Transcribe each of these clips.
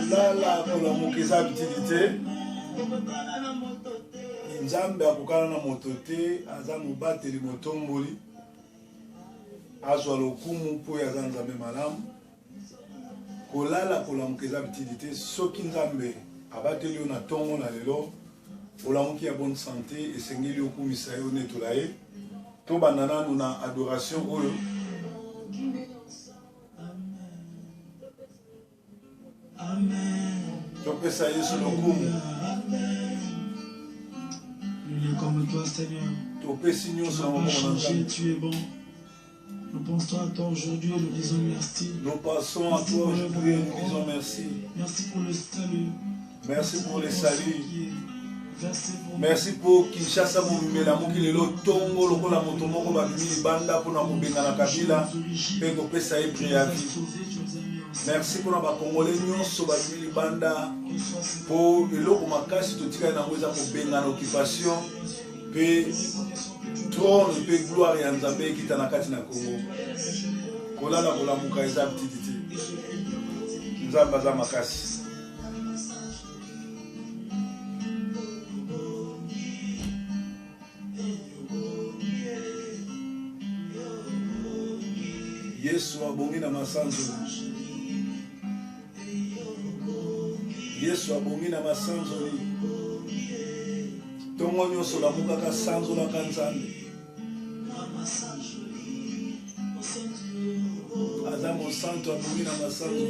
kolala kola mokeza bitidite nzambe akokana na moto te aza mobateli motomboli azwa lokumu mpo aza nzambe malamu kolala kola mokeza bitidite soki nzambe abateli yo na tongo na lelo olamuki ya bonne santé esengeli okumisa yo netola ye tobanda nanu na adoration oyo topesa Yesu lokumu comme toi Seigneur. topesi nyonso na Changer, moko tu es bon. Nous pensons à toi aujourd'hui et nous disons merci. nous passons à toi aujourd'hui et nous disons merci. Merci pour le salut. Merci pour les saluts. Qui est versé pour nous. Merci pour Kinshasa mobimela mokili lelo tongo lokola moto moko babimi libanda mpona kobenga na kabila mpe kopesa ye préavis. Merci mpona bakongole nyonso babimi libanda mpo eloko makasi totikali nango eza kobenga na occupation mpe trône mpe gloire ya nzambe ekita na kati na Kongo. Kolala kolamuka eza bititi te nzambe aza makasi. Yesu abongi na masanzo. Yesu abongi na masanzo. Tongo nyonso lamukaka sanzo la kanzambe. Aza mosanto abongi na masanzo.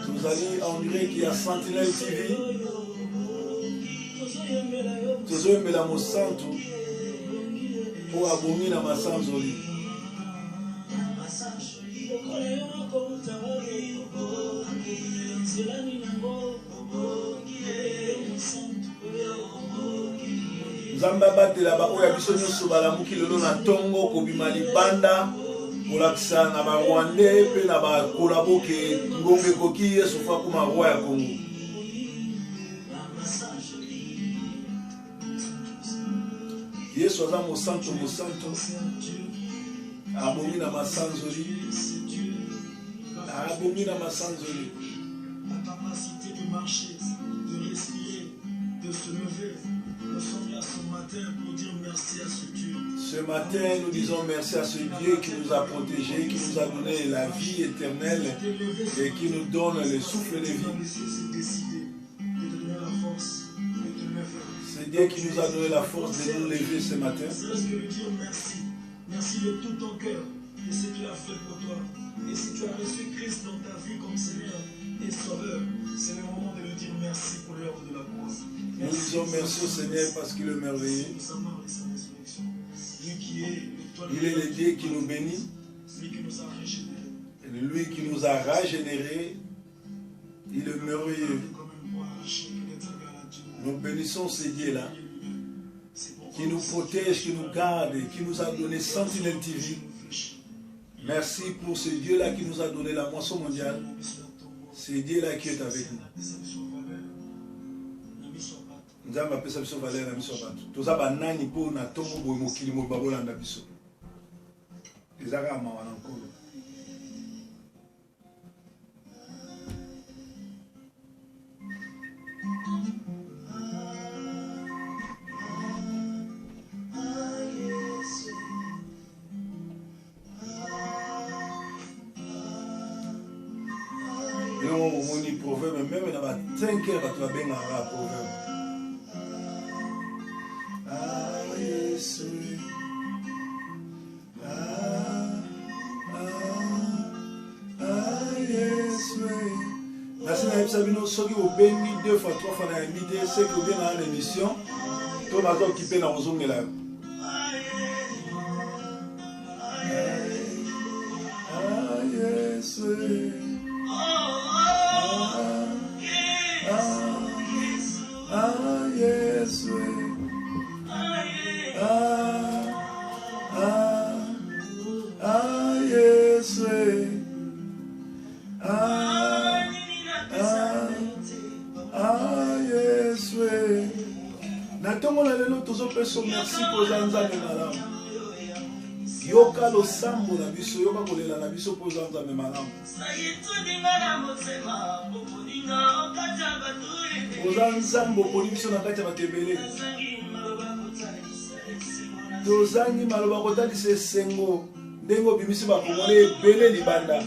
Tozali en direct ya Sentinelle TV. Tozoyembela mosantu po abongi na masanzoli. Nzambe abatela baoyo ya biso nyonso balamuki lelo na tongo kobima libanda kolakisa na barwandais mpe na bakolabo ke ngonga ekoki Yesu fa kuma roi ya Kongo. Yesu aza mosanto mosanto abongi na masanzoli. Abongi na masanzoli. La capacité de marcher, de respirer, de se lever. Nous sommes là ce matin pour dire merci à ce Dieu. Ce matin, nous disons merci à ce Dieu qui nous a protégés, qui nous a donné la vie éternelle et qui nous donne le souffle de vie. C'est Dieu qui nous a donné la force de nous lever ce matin. Merci de tout ton cœur de ce qu'il a fait pour toi. Et si tu as reçu Christ dans ta vie comme Seigneur et Sauveur, c'est le moment de lui dire merci pour l'œuvre de la croix. Nous disons merci au Seigneur parce qu'il est merveilleux. Il est le Dieu qui nous bénit. Lui qui nous a régénérés. Il est merveilleux. Nous bénissons ce Dieu-là qui nous protège, qui nous garde, qui nous a donné Sentinelle TV. Merci pour ce Dieu-là qui nous a donné la moisson mondiale. C'est Dieu-là qui est avec nous. Nzambe apesa biso valeur na biso bato. Toza banani po na tongo boye mokili mo babolanda biso. Ezaka mawa na nkolo. On y proverbe même dans 5 heures bato babengaka proverbe. Soki obengi 2 fois 3 fois na invité c'est que bien dans l'émission to nazo occupé na ozongela yes yes merci pour Nzambe malamu. yoka losambo na biso yoka kolela na biso po za nzambe malamu oza nzambe oponi biso na kati ya bato ebele tozangi maloba kotalisa esengo ndenge obimisi bakongole ebele libanda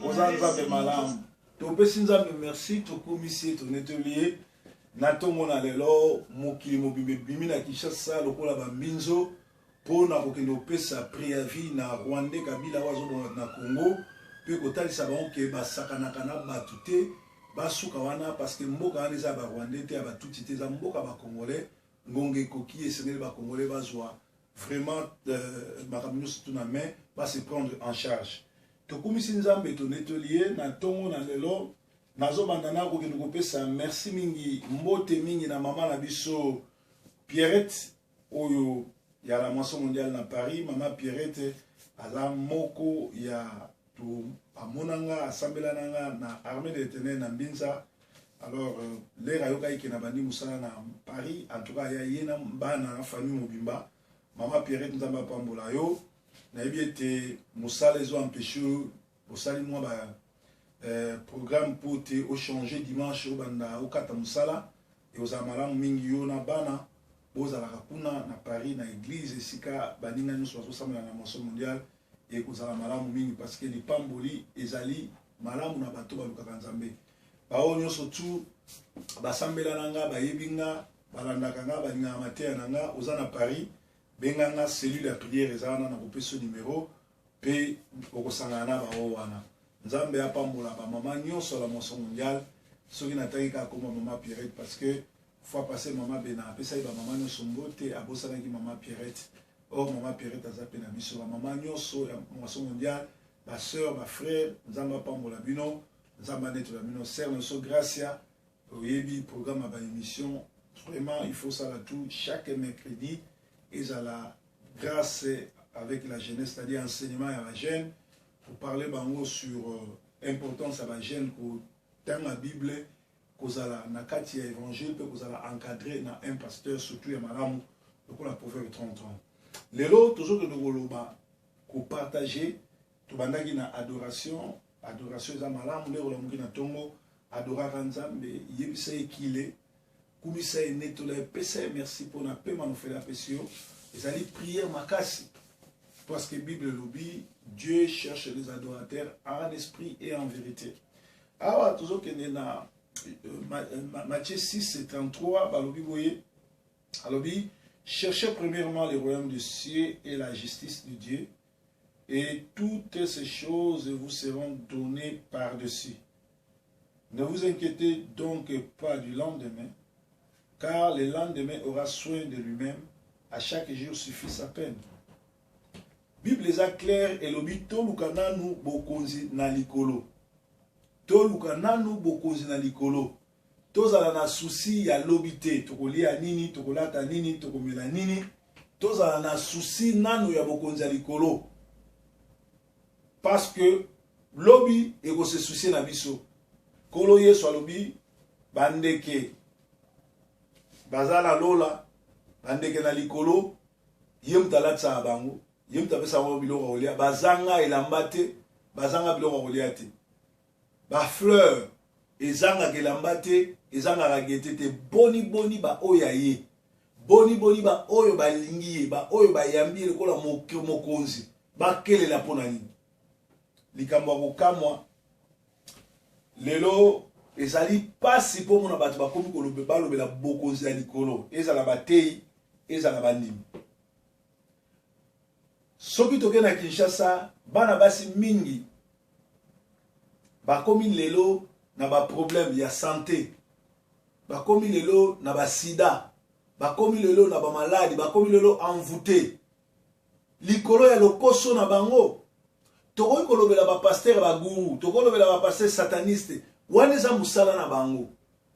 oza nzambe malamu topesi nzambe merci tokomisi tonetoli ye na ntongo na lelo mokili mobimba ebimi na Kinshasa lokola bambinzo mpona kokende kopesa préavis na Rwandais Kabila oyo azoboma na Congo mpe kotalisa bango ke basakanaka na bato te basuka wana parceke mboka wana eza ya barwandais te ya batuti te eza mboka bakongolais ngonga ekoki esengeli bakongolais bazwa vraiment makambo nyonso tu na main base prendre en charge tokumisi nzambe tonetoli ye na ntongo na lelo nazobanda na kokende kopesa merci mingi mbote mingi na mama na biso Pierrette oyo ya la moisson mondiale na Paris. Mama Pierrette aza moko ya to amonanga assemblée na armée de ténèbres na Mbinza. Alors l'air ayoka ike na bandi musala na Paris, en tout cas ya yena bana na famille mobimba. Mama Pierrette nzamba pambola yo na yebiete musala ezo empêcher osali moi ba programme pour te au changer dimanche au banda au kata musala et aux amalamu mingi yo na bana bozalaka kuna na Paris na église esika baninga nyonso bazosambela na moisson mondiale et kozala malamu mingi parce que lipamboli ezali malamu na bato balukaka nzambe bao nyonso tu basambela nanga bayebinga balandaka nga balingaka mateya nanga oza na Paris benganga cellule ya prière eza wana na kopesa numéro pe okosangana na bao wana nzambe apambola bamama nyonso la moisson mondiale soki natangi kaka koma mama Pierrette parce que fois passé maman Bena apesa ba maman nyonso mbote abosanaki mama Pierrette or mama Pierrette aza pe na biso ba maman nyonso ya moisson mondiale ba sœur ba frère nzamba pambola bino nzamba neto la bino sœur nyonso Gracia oyebi programme ba émission vraiment il faut ça là tout chaque mercredi et à la grâce avec la jeunesse c'est-à-dire enseignement à la jeune pour parler bango sur importance à la jeune pour dans la Bible kozala na kati ya évangile pe kozala encadré na un pasteur surtout ya malamu lokola proverbe 30 ans lelo toujours que ngoloba ko partager to bandaki na adoration eza malamu lelo la mungi na tongo adoraka nzambe yebisa ekile kumisa netola pesa merci pour na pe manofela pesio ezali prière makasi parce que Bible lobi Dieu cherche les adorateurs en esprit et en vérité awa toujours que na Matthieu 6 33 balobi boye alobi cherchez premièrement le royaume des cieux et la justice de Dieu et toutes ces choses vous seront données par-dessus. Ne vous inquiétez donc pas du lendemain car le lendemain aura soin de lui-même, à chaque jour suffit sa peine. Bible est claire et lobi toluka nanu bokonzi na likolo. Toluka nanu bokonzi na likolo. Tozala na souci ya lobité, tokolia nini, tokolata nini, tokomela nini. Tozala na souci nanu ya bokonzi ya likolo. Parce que lobi eko se souci na biso. Kolo yeso lobi bandeke bazala lola bandeke na likolo yem talatsa bango yem tapesa bango biloko olia bazanga elambate bazanga biloko olia te ba fleur ezanga kelambate ezanga ragete te boni ba oya ye boni ba oyo balingi ba oyo bayambi lokola mokonzi bakelela pona nini likambo kokamwa lelo ezali pasi po mona bato bakomi kolobe balobela bokonzi ya likolo ezala batei ezala bandimi soki toke na Kinshasa bana basi mingi bakomi lelo na ba problème ya santé bakomi lelo na ba sida bakomi lelo na ba maladie bakomi lelo envoûté likolo ya lokoso na bango tokoki kolobela ba pasteur ba guru tokoki kolobela ba pasteur sataniste wana eza musala na bango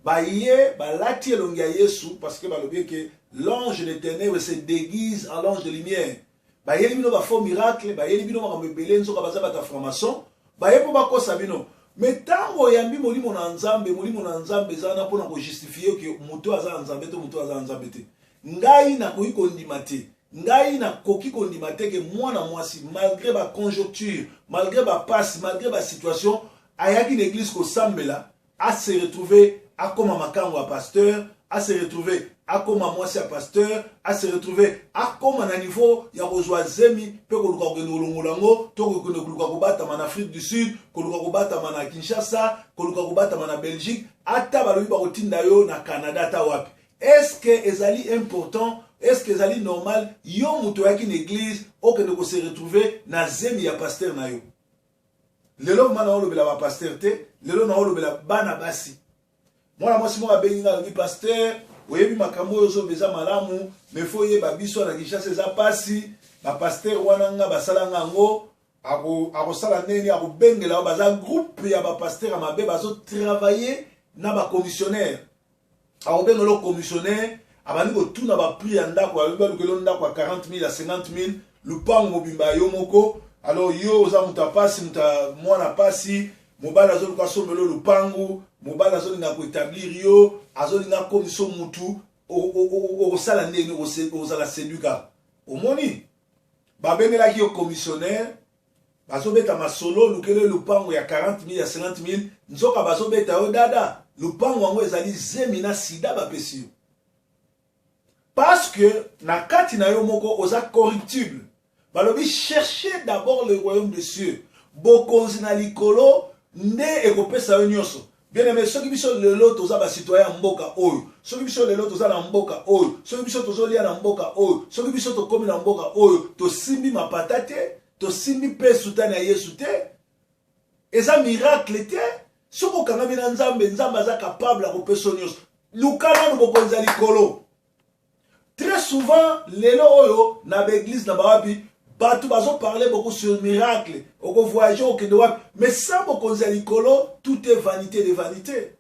baye balati elongi ya Yesu parce que balobi que l'ange de ténèbres se déguise en l'ange de lumière bayeli bino ba faux miracle bayeli bino makambo ebele nzoka baza bata franc-maçon baye po bakosa bino mais tango yambi molimo na nzambe eza na mpona kojustifier ke moto aza na nzambe to moto aza na nzambe te ngai nakoki kondima te ngai na koki kondima te ke mwana mwasi malgré ba conjoncture, malgré ba passe, malgré ba situation ayaki l'église ko sambela a se retrouver a comme makango à pasteur, a se retrouver a comme mwasi à pasteur, a se retrouver a comme na niveau ya kozwa zemi pe ko luka ko ngolongolango to ko luka ko bata en Afrique du Sud, ko luka ko bata en Kinshasa, ko luka ko bata en Belgique, ata balobi ba kotinda yo na Canada ta wapi. Est-ce que ezali important? Est-ce que ezali normal yo muto yaki une église o que de se retrouver na zemi ya pasteur na yo? Lelo mana olobela ba pasteur te, lelo na olobela bana basi. Mwana mwasi mo abenga ngi pasteur, oyebi makambo yo so beza malamu, me fo yeba biso na Kinshasa za pasi, ba pasteur wana nga basala ngo ako sala neni ako bengela baza groupe ya ba pasteur amabe bazo travailler na ba commissionnaire. Ako bengelo commissionnaire abani ko tuna ba prix ya ndako aluba lukelo ndako 40,000 à 50,000 lupango bimba yo moko. Alors yo za muta pasi muta mwana pasi mobala zo luka somelo lupango mobala zo linga ko établir yo azolinga commission mutu o sala ndeni o sala séduka omoni babengela ki yo commissionnaire bazobeta masolo lukelo lupango ya 40,000 à 50,000 nzoka bazobeta yo dada lupango wango ezali zemina sida bapesi yo. Parce que na kati na yo moko oza corruptible. Balobi cherchez d'abord le royaume des cieux. Bokonzi na likolo nde ekopesa yo nyonso. Bien aimé, soki biso lelo toza ba citoyen mboka oyo. Soki biso lelo toza na mboka oyo. Soki biso tozolia na mboka oyo. Soki biso tokomi na mboka oyo, to simbi mapata te, to simbi pe sutani ya Yesu te. Eza miracle te. Soko kangami na nzambe, nzambe aza capable akopesa nyonso. Lukana no bokonzi ya likolo. Très souvent, les loyaux, dans l'église, dans l'église, bato bazo parler beaucoup sur miracle, oko voyager au Kenya, mais sans beaucoup de l'écolo, tout est vanité de vanité.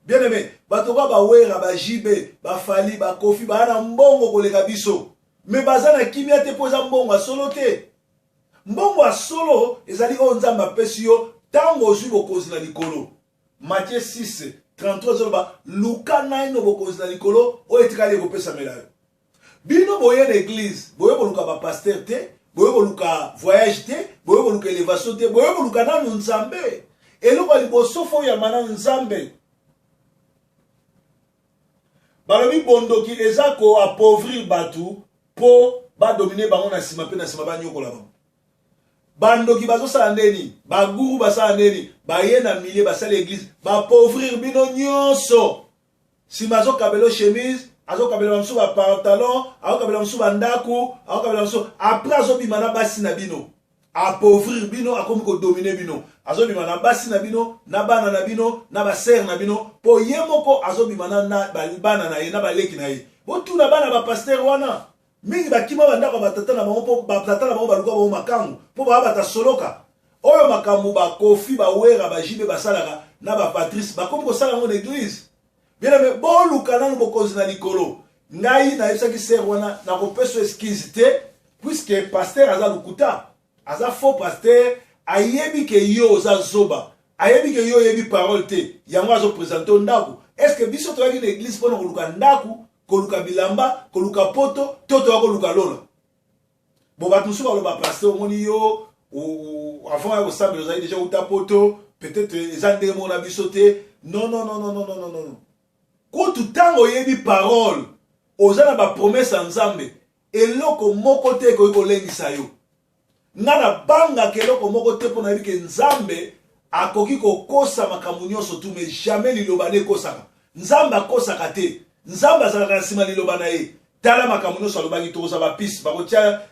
Bien aimé, bato ba wera, ba jibe, ba fali, ba kofi, ba ana mbongo koleka biso. Mais bazana kimia te poza mbongo solo te. Mbongo solo, ezali o nzamba pesi yo, tango zwi bokonzi na likolo. Matthieu 6, 33 zoba, Luka 9 no bokonzi na likolo, o etikali kopesa melayo. Bino boye l'église, boye boluka ba pasteur te, boye boluka voyage te, boye boluka élévation te, boye boluka na nzambe. Eloko liboso fo ya mana nzambe. Balobi bondoki ezako appauvrir batu po ba dominer bango na sima pe na sima ba nyokola bango. Bandoki bazo sala ndeni, ba guru basala ndeni, ba ye na milieu basala l'église, ba appauvrir bino nyonso. Si mazo kabelo chemise azo kabela msu ba pantalon, azo kabela msu ba ndaku, azo kabela msu après azo bimana basi na bino. Appauvrir bino akomi ko dominer bino. Azo bimana basi na bino, na bana na bino, na ba sœur na bino, po yemoko azo bimana na bana na ye na ba leki na ye. Botu na bana ba pasteur wana. Mingi bakima bandako batata na bango po batata na bango baluka bango makangu, po ba bata soloka. Oyo makambu ba kofi ba wera ba jibe basalaka na ba patrice bakomi ko sala ngo église. Bien aimé, bon lukana no bokonzi na likolo. Ngai na yebisa ki ser wana na kopeso excuse te, puisque pasteur aza lukuta, aza faux pasteur, ayebi ke yo oza zoba, ayebi ke yo yebi parole te, yango azo présenter ndako. Est-ce que biso to yaki l'église pona koluka ndaku, koluka bilamba, koluka poto, toto wako luka lola. Bon batusu ba loba pasteur moni yo ou avant ya kosambe ozali déjà uta poto, peut-être ezande mo na biso te. Non. Quand tout temps oyebi parole, ozana ba promesse nzambe, eloko moko te ko kolengisa yo. Ngana banga keloko moko te pona yebi ke nzambe akoki kokosa makambo nyonso tu mais jamais liloba ne kosaka. Nzambe akosaka te. Nzambe azalaka nsima liloba na ye. Tala makambo nyonso alobaki tokoza ba piste, bakotia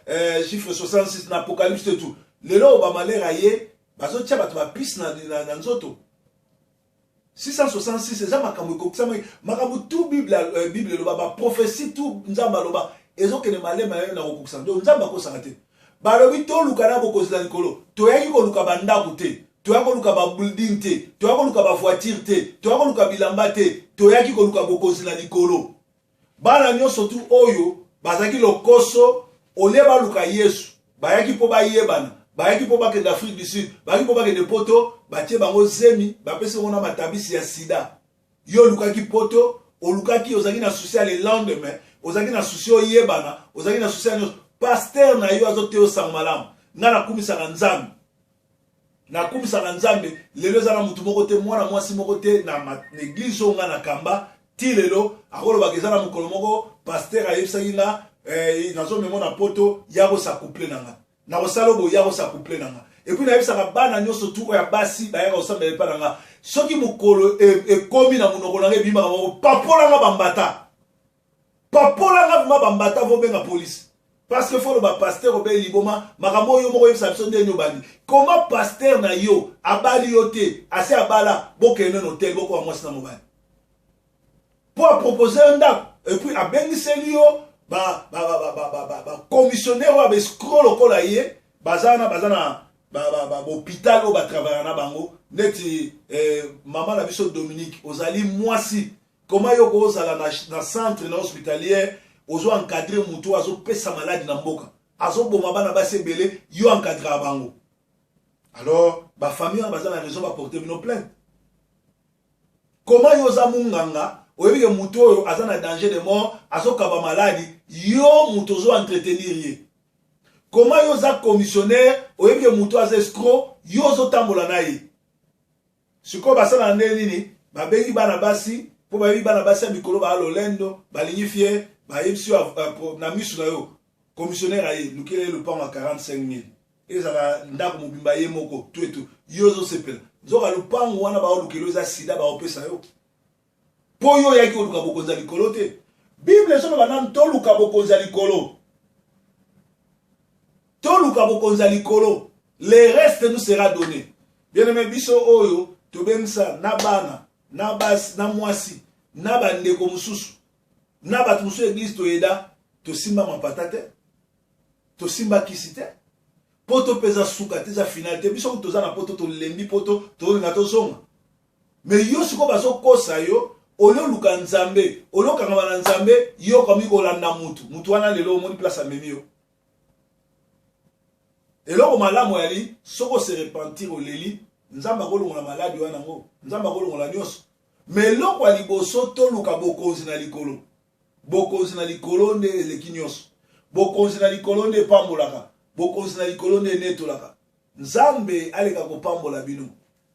chiffre 66 na Apocalypse tout. Lelo ba malera ye, bazotia bato ba piste na nzoto. 666 eza makambo ekokisama makambo tout bible loba ba prophétie tout nzamba loba ezokene malema yo na kokisa ndo nzamba akosaka te balobi to luka na bokonzi na likolo toyaki koluka bandako te toyaki koluka ba building te toyaki koluka ba voiture te toyaki koluka bilamba te toyaki koluka bokonzi na likolo bana nyonso tu oyo bazaki lokoso olie baluka Yesu bayaki po bayebana bayaki po bakenda Afrique du Sud bayaki po bakende poto batie bango zemi bapese ngona matabisi ya sida yo lukaki poto olukaki ozaki na social le lendemain ozaki na souci oyebana ozaki na souci nyonso pasteur na yo azote osango malamu nga nakumisaka nzambe nakumisaka nzambe lelo eza na mutu moko te mwana mwasi moko te na église oyo nga na kamba ti lelo akolobaka eza na mokolo moko pasteur ayebisaki nga nazomema na poto ya kosacouple na nga nakosala oyo ya kosacouple na nga epuis nayebisaka bana nyonso tu oyo ya basi bayaka kosambela epa na nga soki mokolo ekomi na monoko na nga ebimaka moko papolanga bambata papolanga bima bambata vobenga polisi parce que faut le pasteur obe liboma makambo yo moko yebisa biso ndeni obandi koma pasteur na yo abali yo te ase abala bokende na hotel boko mwasi na mobali po proposer un ndako epuis abengiseli yo commissionnaire oyo abescro lokola ye bazana hôpital oyo batravaillera na bango neti mama na biso Dominique ozali mwasi koma yo kozala na centre na hospitalière ozo encadrer mutu azo pesa malade na mboka azo boma bana basi ebele yo encadrer bango alors ba famille na bazana raison ba porter bino plainte koma yo za munganga oyebi ke mutu oyo aza na danger de mort azo kaba malade yo mutu ozo entretenir ye koma yo za commissionnaire oyebi ke mutu aza escroc yo ozo tambola na ye siko basala ndeni nini babengi bana basi po bayebi bana basi ya mikolo ba lolendo balignifie bayebisi na misu na yo commissionnaire aye lukile le pang à 45 000 ezala ndako mobimba ye moko twetu yo zo sepela nzoka lupango wana ba lukilo za sida ba opesa yo po yo yaki oluka bokonza likolo te bible sono banam to luka bokonza likolo to luka bokonza likolo le reste nous sera donné bien aimé biso oyo to bemsa na bana na bas na mwasi na bandeko mususu na batu musu église toyeda to simba mapata te to simba kisi te poto pesa suka te za finalité biso toza na poto to lembi poto to nga to zonga mais yo siko bazo kosa yo olio luka nzambe olio kangama na nzambe yo komi kolanda mutu wana lelo omoni place amemi yo eloko malamu yali soko se repentir oleli nzamba kolongola maladi wana ngo nzamba kolongola nyonso mais eloko ya liboso to luka bokonzi na likolo bokonzi na likolo nde eleki nyonso bokonzi na likolo nde epambolaka bokonzi na likolo nde enetolaka nzambe aleka kopambola bino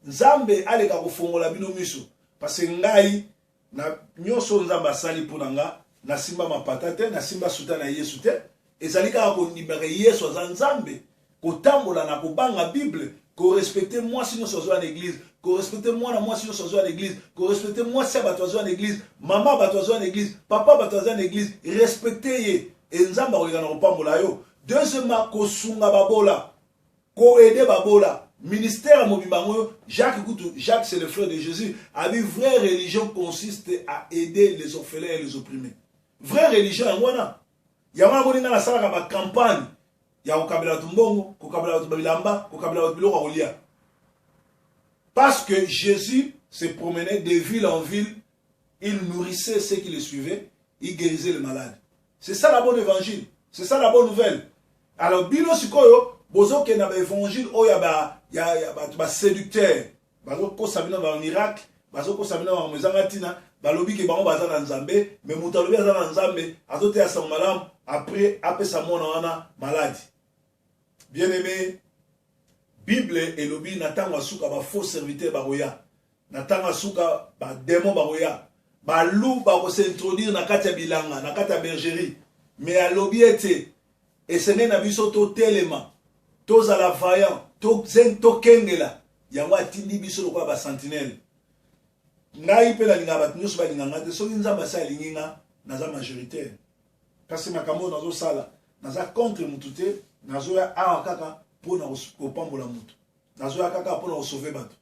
nzambe aleka kofongola bino miso parce ngai na nyonso nzambe asali mpona nga nasimba mapata te nasimba suta na yesu te ezali kaka kondimaka yesu aza nzambe kotambola na kobanga bible korespecte mwasi nyonso azwa na église korespecte mwana mwasi nyonso azwa na église korespecte mwasi ya bato azwa na église mama bato azwa na église papa bato azwa na église respecte ye enzamba koleka na kopambola yo deuxièmement kosunga babola koede babola ministère à Mobibango, Jacques c'est le frère de Jésus, a dit vraie religion consiste à aider les orphelins et les opprimés. Vraie religion, il y a une campagne, il y a un kabila tumbongo, un kabila tubilamba, un kabila tubiloka. Parce que Jésus se promenait de ville en ville, il nourrissait ceux qui le suivaient, il guérissait les malades. C'est ça la bonne évangile, c'est ça la bonne nouvelle. Alors, Bilo Sikoyo, bozo ke na évangile o ya ba séducteur bazo ko sabina ba miracle bazo ko sabina ba mezangatina balobi ke bango bazana nzambe mais mutalobi azana nzambe azote ya samalam après apesa mona wana maladie. Bien aimé, Bible elobi na tango suka ba faux serviteur ba roya na tango suka ba démon ba roya ba loup ba ko s'introduire na kati ya bilanga na kati ya bergerie mais alobi ete esene na biso to telema toza la vaillant, to kengela, yango atindi biso lokola ba sentinelle. Ngai pe na linga bat nyuso ba linga ngate so nzamba sa linga naza majoritaire. Kasi makambo nazo sala, naza contre mutute, nazo ya awa kaka pona kopambola mutu. Nazo ya kaka pona sauver bato.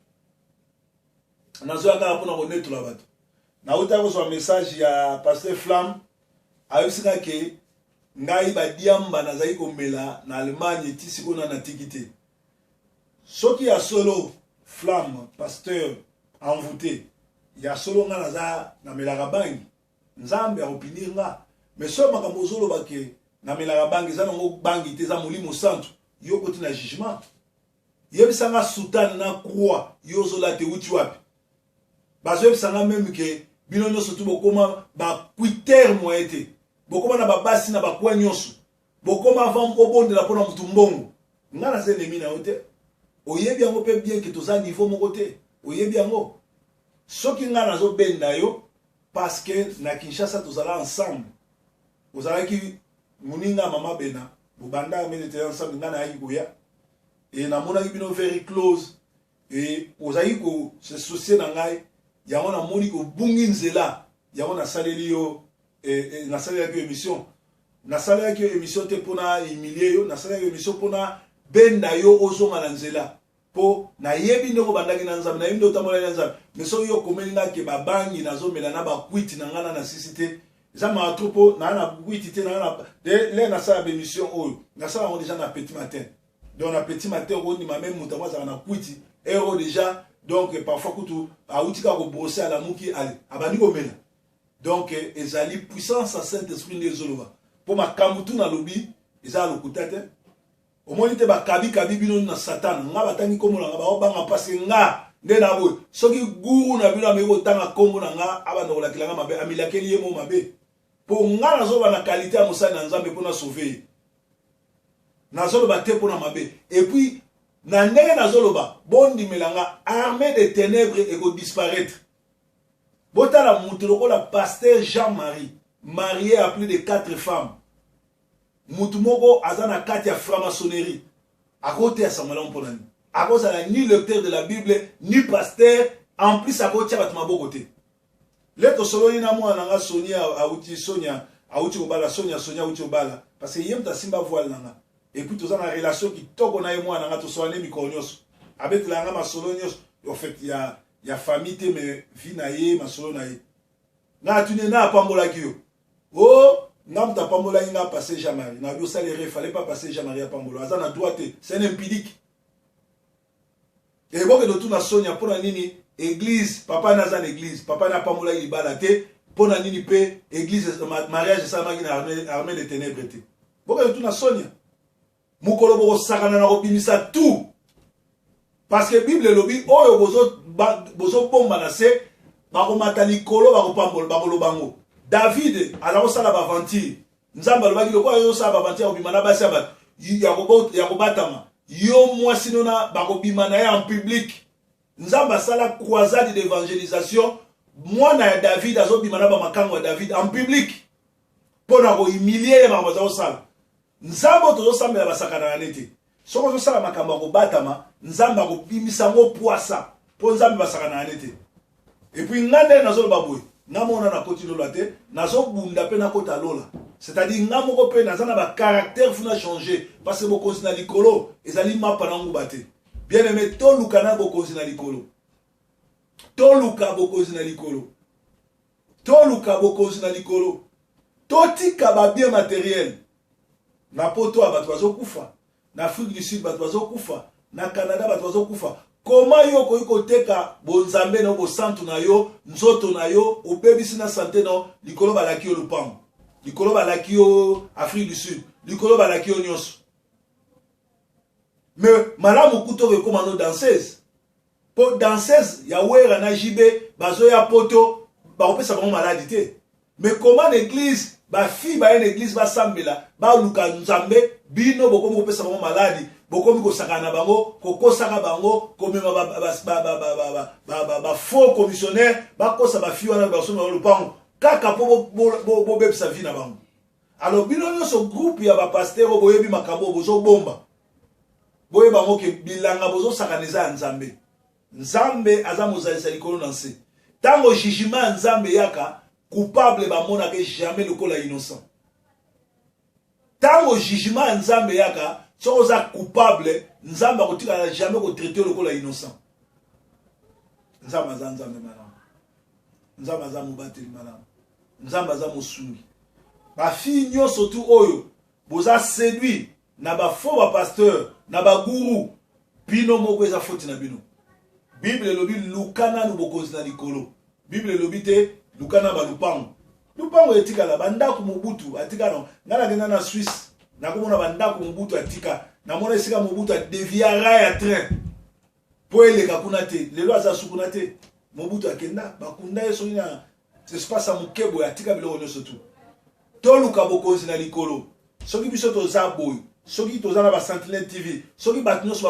Nazo ya kaka pona konetola bato. Na uta ko so message ya pasteur Flamme, ayusika ke ngai ba diamba nazali komela na Allemagne tisiko na natikité soki ya solo Flamme pasteur envoûté ya solo nga naza na melaka bangi nzambe akopinir nga mais so makambo zolo bake na melaka bangi za ngo bangi te za molimo santo yo koti na jugement yebisa nga sultan na croix yo zola te uti wapi bazo yebisa nga même ke bino nyonso tu bokoma ba quiter moete bokoma na babasi na bakwa nyonso bokoma avant obondela pona mutu mbongo ngana se ennemi na yote oyebi yango pe bien que toza niveau moko te oyebi yango soki ngana zo benda yo parce que na Kinshasa tozala ensemble ozalaki muninga mama bena bobanda melete ensemble ngana ayi koya et na mona bino very close et ozali ko se soucier na ngai yango na moni ko bungi nzela yango na saleli yo na saleli yo émission na saleli yo émission te pona humilier yo na saleli yo émission pona benda yo ozonga na nzela po na yebi ndeko bandaki na nzambe na yebi ndeko tamola na nzambe mais so yo komeli nga ke babangi nazomela na bakwiti na ngana na sisite za ma troupeau na kwiti te na de na sala émission oyo na sala on déjà na petit matin donc na petit matin on ni même mutama za na kwiti ero déjà donc parfois kutu autika ko brosser à la muki ali abani ko mena donc ezali puissance à Saint-Esprit nezoloba po makambutu na lobi ezali lokutate omoni te bakabi bino na Satan nga batangi kombo na nga ba obanga pasi nga nde na boy soki guru na bino ameko tanga kombo na nga abana kolakila nga mabe amilakeli yemo mabe po nga nazoba na qualité ya mosali na Nzambe pona sauver nazoloba te pona mabe et puis na ndenge nazoloba bondimela nga armée des ténèbres eko disparaître botala mutu lokola pasteur Jean-Marie marié à plus de 4 femmes mutu moko azana kati ya franc-maçonnerie à côté ya Samuel Mponani à cause ni lecteur de la Bible ni pasteur en plus à côté ya batuma bokote leto soloni na mwana nga Sonia auti Sonia auti obala Sonia auti obala parce que yem ta simba voile nanga et puis tous en relation qui toko na mwana nga to soane mikonyos avec la nga masolonios en fait il y a famille te mais vie na ye masolo na ye na tune na pambola kiyo oh Nam ta pambola inga passer Jean-Marie. Na bio salaire fallait pas passer Jean-Marie à pambola. Azana droite, c'est un empirique. Et bon que de tout na Sonia pour nini église, papa na zan église, papa na pambola ibala te, pour nini pe église mariage ça magi na armée des ténèbres te. Bon que de tout na Sonia. Mukolo boko sakana na robimisa tout. Parce que Bible lobi oyo bozo bomba na se ba ko matali kolo ba ko pambola ba ko lobango. David alors ça la aventure nzamba lobaki lokwa yo ça aventure obimana basi abat yakobatama yo mwasi nona bakobimana ya en public nzamba sala croisade d'évangélisation mwana ya David azobimana ba makango ya David en public pona ko humilier ba bazo sala nzamba tozo sambela basakana na nete soko zo sala makambo ko batama nzamba ko bimisa ngo poisa po nzamba basakana na nete et puis ngande nazo babwe namona na koti lola te nazo bunda pe na kota lola c'est-à-dire ngamoko pe nazana ba caractère funa changer parce que boko sina likolo ezali mapa na nguba te bien aimé to lukana boko sina likolo to luka boko sina likolo to luka boko sina likolo to tika ba bien matériel na poto abato bazokufa na Afrique du Sud bato bazokufa na Canada bato bazokufa. Comment yo ko teka bonzambe no bo santu na yo nzoto na yo opebisi na santé no likolo balaki yo lupango likolo balaki yo Afrique du Sud likolo balaki yo nyonso mais malamu kuto ko komano danseuse po danseuse ya wera na jibe bazo ya poto ba opesa ba maladie te mais comment l'église ba fille ba une église ba sambela ba luka nzambe bino boko mo opesa ba maladie bokomi ko sakana bango kokosaka bango komema ba faux commissionnaire ba kosa ba fille wana ba soma lupango kaka po bo bebisa vie na bango alors bino nyonso groupe ya ba pasteur boyebi makambo bozo bomba boyeba ngo ke bilanga bozo sakaniza nzambe nzambe aza mozalisa likolo na nse tango jugement nzambe yaka coupable ba mona ke jamais lokola innocent tango jugement nzambe yaka soza coupable nzamba kotika jamais ko traiter le kola innocent nzamba nzambe mana nzamba za mubateli mana nzamba za musungi ba fille nyonso tu oyo boza séduit na ba faux ba pasteur na ba guru bino moko eza faute na bino Bible lobi lukana no bokonzi na likolo Bible lobi te lukana ba lupango etika la banda ku Mobutu atika no ngala gena na Suisse na komona banda ku Mobutu atika na mona esika Mobutu deviara ya train po eleka kuna te lelo aza sukuna te Mobutu akenda bakunda yeso ina espace a mukebo atika biloko nyonso tu toluka bokonzi na likolo soki biso toza boyo soki toza na ba Sentinelle TV soki bato nyonso